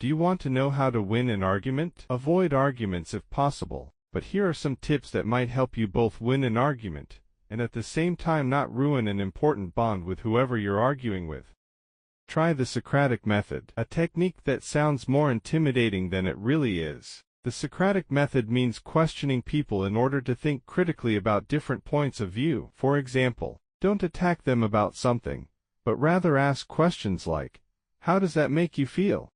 Do you want to know how to win an argument? Avoid arguments if possible, but here are some tips that might help you both win an argument and at the same time not ruin an important bond with whoever you're arguing with. Try the Socratic method, a technique that sounds more intimidating than it really is. The Socratic method means questioning people in order to think critically about different points of view. For example, don't attack them about something, but rather ask questions like, how does that make you feel?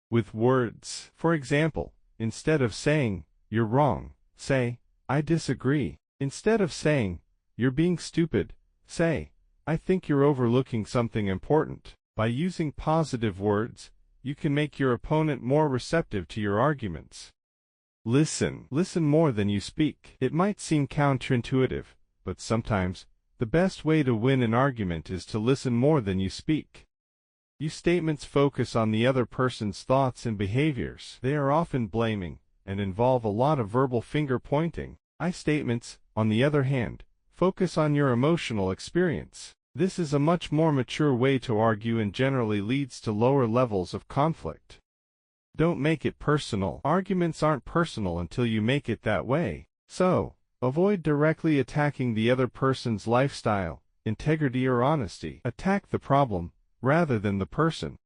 With words. For example, instead of saying, you're wrong, say, I disagree. Instead of saying, you're being stupid, say, I think you're overlooking something important. By using positive words, you can make your opponent more receptive to your arguments. Listen. Listen more than you speak. It might seem counterintuitive, but sometimes, the best way to win an argument is to listen more than you speak. Your statements focus on the other person's thoughts and behaviors. They are often blaming, and involve a lot of verbal finger-pointing. I statements, on the other hand, focus on your emotional experience. This is a much more mature way to argue and generally leads to lower levels of conflict. Don't make it personal. Arguments aren't personal until you make it that way. So, avoid directly attacking the other person's lifestyle, integrity or honesty. Attack the problem, rather than the person.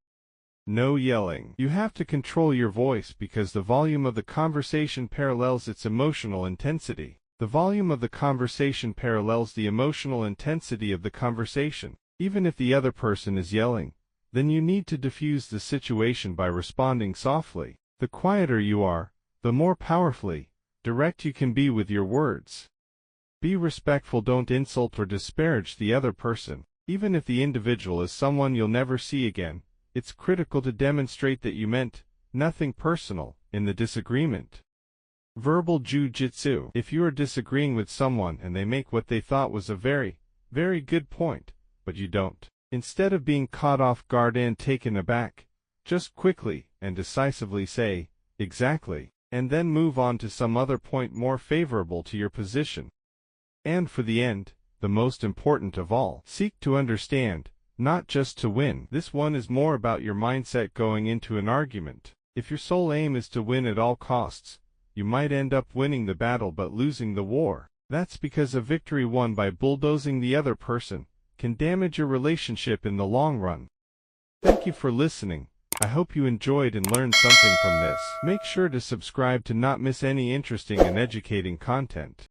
No yelling. You have to control your voice because the volume of the conversation parallels its emotional intensity. The volume of the conversation parallels the emotional intensity of the conversation. Even if the other person is yelling, then you need to diffuse the situation by responding softly. The quieter you are, the more powerfully direct you can be with your words. Be respectful. Don't insult or disparage the other person. Even if the individual is someone you'll never see again, it's critical to demonstrate that you meant nothing personal in the disagreement. Verbal jiu-jitsu. If you are disagreeing with someone and they make what they thought was a very, very good point, but you don't, instead of being caught off guard and taken aback, just quickly and decisively say, exactly, and then move on to some other point more favorable to your position. And for the end, the most important of all, seek to understand, not just to win. This one is more about your mindset going into an argument. If your sole aim is to win at all costs, you might end up winning the battle but losing the war. That's because a victory won by bulldozing the other person can damage your relationship in the long run. Thank you for listening. I hope you enjoyed and learned something from this. Make sure to subscribe to not miss any interesting and educating content.